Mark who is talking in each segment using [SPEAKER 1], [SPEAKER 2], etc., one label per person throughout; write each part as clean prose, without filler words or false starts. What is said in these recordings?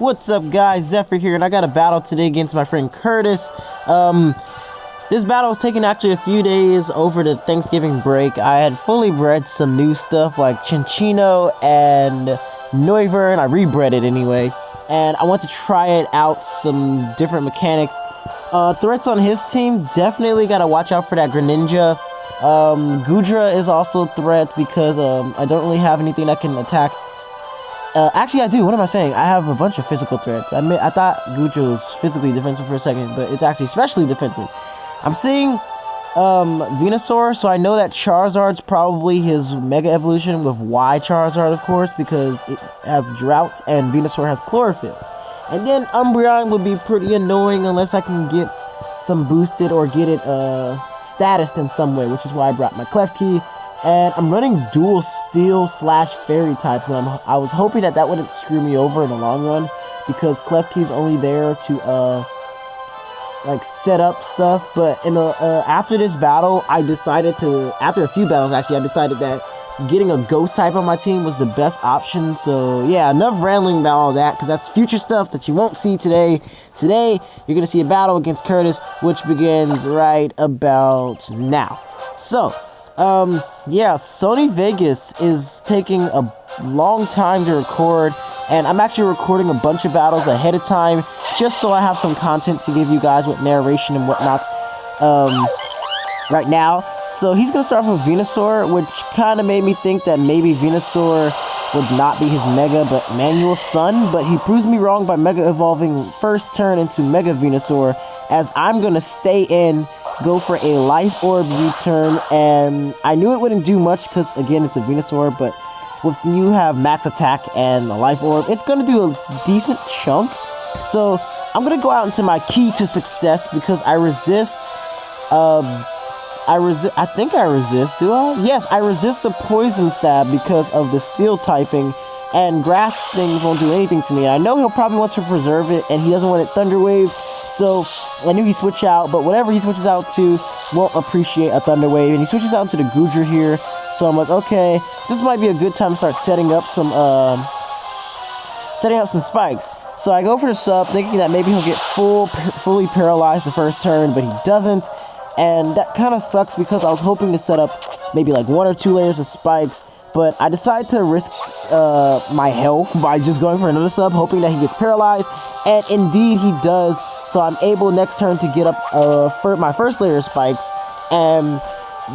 [SPEAKER 1] What's up, guys? Zephyr here, and I got a battle today against my friend Curtis. This battle was taking actually a few days over the Thanksgiving break. I had fully bred some new stuff like Chinchino and Noivern. I rebred it anyway, and I want to try it out, some different mechanics. Threats on his team, definitely gotta watch out for that Greninja. Goodra is also a threat because I don't really have anything that can attack. Actually, I do. What am I saying? I have a bunch of physical threats. I thought Goodra was physically defensive for a second, but it's actually especially defensive. I'm seeing Venusaur, so I know that Charizard's probably his Mega Evolution with Y Charizard, of course, because it has Drought and Venusaur has Chlorophyll. And then Umbreon would be pretty annoying unless I can get some boosted or get it statused in some way, which is why I brought my Klefki. And I'm running dual Steel / Fairy types, and I was hoping that wouldn't screw me over in the long run, because Klefki's only there to like set up stuff. But in the after this battle, after a few battles actually, I decided that getting a Ghost type on my team was the best option. So yeah, enough rambling about all that, because that's future stuff that you won't see today. Today, you're gonna see a battle against Curtis, which begins right about now. So yeah, Sony Vegas is taking a long time to record, and I'm actually recording a bunch of battles ahead of time just so I have some content to give you guys with narration and whatnot right now. So he's gonna start off with Venusaur, which kind of made me think that maybe Venusaur would not be his Mega but Manuel's son, but he proves me wrong by Mega evolving first turn into Mega Venusaur, as I'm gonna stay in, go for a Life Orb return. And I knew it wouldn't do much because, again, it's a Venusaur, but if you have max attack and a Life Orb, it's going to do a decent chunk. So I'm going to go out into my key to success, because I resist, I think I resist, do I? Yes, I resist the Poison Stab because of the Steel typing, and Grass things won't do anything to me. I know he'll probably want to preserve it, and he doesn't want it Thunder Wave, so I knew he'd switch out, but whatever he switches out to won't appreciate a Thunder Wave, and he switches out to the Goodra here, so I'm like, okay, this might be a good time to start setting up some spikes. So I go for the sub, thinking that maybe he'll get fully paralyzed the first turn, but he doesn't, and that kind of sucks because I was hoping to set up maybe like 1 or 2 layers of spikes, but I decided to risk my health by just going for another sub, hoping that he gets paralyzed, and indeed he does. So I'm able next turn to get up for my first layer of spikes, and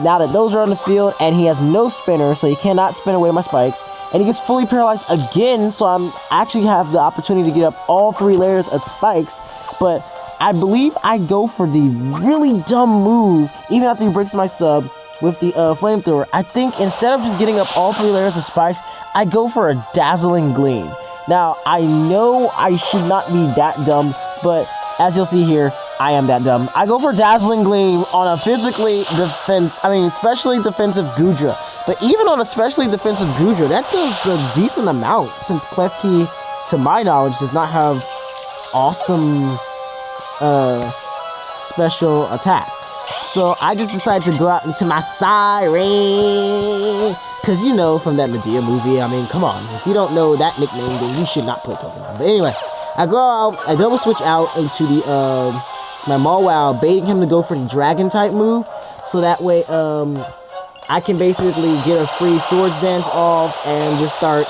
[SPEAKER 1] now that those are on the field, and he has no spinner, so he cannot spin away my spikes, and he gets fully paralyzed again, so I'm actually have the opportunity to get up all 3 layers of spikes. But I believe I go for the really dumb move, even after he breaks my sub, with the flamethrower. I think instead of just getting up all 3 layers of spikes, I go for a Dazzling Gleam. Now, I know I should not be that dumb, but as you'll see here, I am that dumb. I go for Dazzling Gleam on a especially defensive Goodra. But even on a specially defensive Goodra, that does a decent amount, since Klefki, to my knowledge, does not have awesome special attack. So I just decided to go out into my Siren, because you know, from that Medea movie, I mean, come on, if you don't know that nickname, then you should not play Pokemon. But anyway, I go out, I double switch out into the my Mawile, baiting him to go for the Dragon type move, so that way I can basically get a free Swords Dance off and just start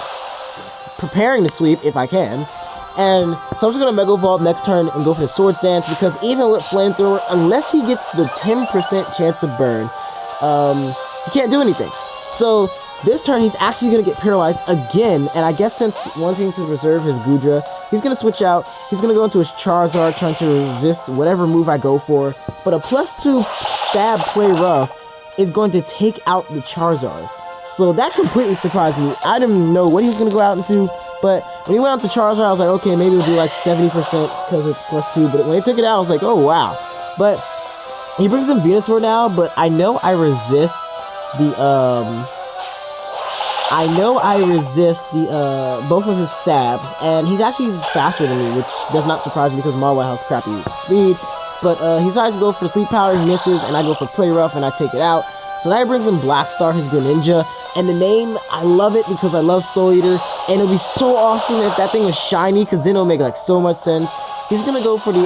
[SPEAKER 1] preparing to sweep if I can. And so I'm just going to Mega Evolve next turn and go for the Swords Dance, because even with Flamethrower, unless he gets the 10% chance of burn, he can't do anything. So this turn he's actually going to get paralyzed again, and I guess since wanting to preserve his Goodra, he's going to switch out. He's going to go into his Charizard, trying to resist whatever move I go for, but a +2 stab Play Rough is going to take out the Charizard. So that completely surprised me. I didn't know what he was going to go out into, but when he went out to Charizard, I was like, okay, maybe it'll do like 70% because it's +2. But when he took it out, I was like, oh, wow. But he brings in Venusaur now, but I know I resist the, both of his stabs, and he's actually faster than me, which does not surprise me because Mawile has crappy speed. But he decides to go for the Sleep Power, he misses, and I go for Play Rough, and I take it out. So now he brings in Blackstar, his Greninja, and the name, I love it because I love Soul Eater, and it'll be so awesome if that thing was shiny, because then it'll make like so much sense. He's gonna go for the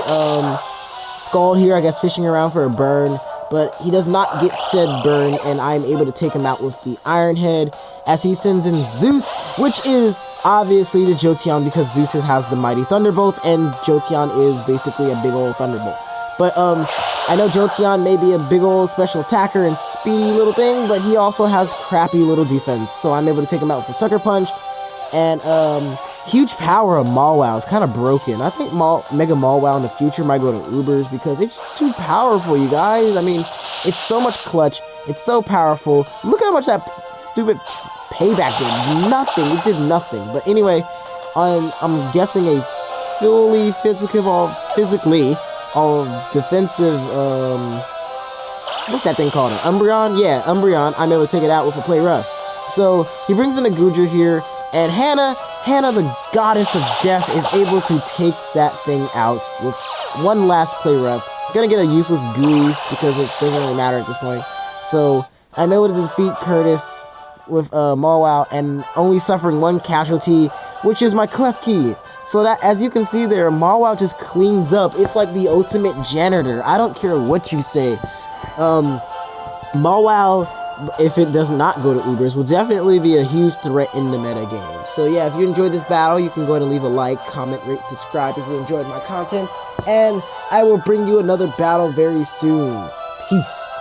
[SPEAKER 1] Scald here, I guess fishing around for a burn, but he does not get said burn, and I'm able to take him out with the Iron Head, as he sends in Zeus, which is obviously the Jolteon, because Zeus has the Mighty Thunderbolt, and Jolteon is basically a big old Thunderbolt. But I know Jolteon may be a big old special attacker and speedy little thing, but he also has crappy little defense, so I'm able to take him out with a Sucker Punch. And huge power of Mawile is kind of broken. I think Mega Mawile in the future might go to Ubers, because it's just too powerful, you guys. I mean, it's so much clutch, it's so powerful. Look how much that stupid Payback did. Nothing. It did nothing. But anyway, I'm guessing a fully physically defensive, what's that thing called? An Umbreon? Yeah, Umbreon. I'm able to take it out with a Play Rough. So he brings in a Goodra here, and Hannah, the goddess of death, is able to take that thing out with one last Play Rough. Gonna get a useless Gooey because it doesn't really matter at this point. So I'm able to defeat Curtis with Mawile, and only suffering one casualty, which is my Klefki. So that, as you can see there, Mawile just cleans up. It's like the ultimate janitor. I don't care what you say. Mawile, if it does not go to Ubers, will definitely be a huge threat in the meta game. So yeah, if you enjoyed this battle, you can go ahead and leave a like, comment, rate, subscribe if you enjoyed my content, and I will bring you another battle very soon. Peace.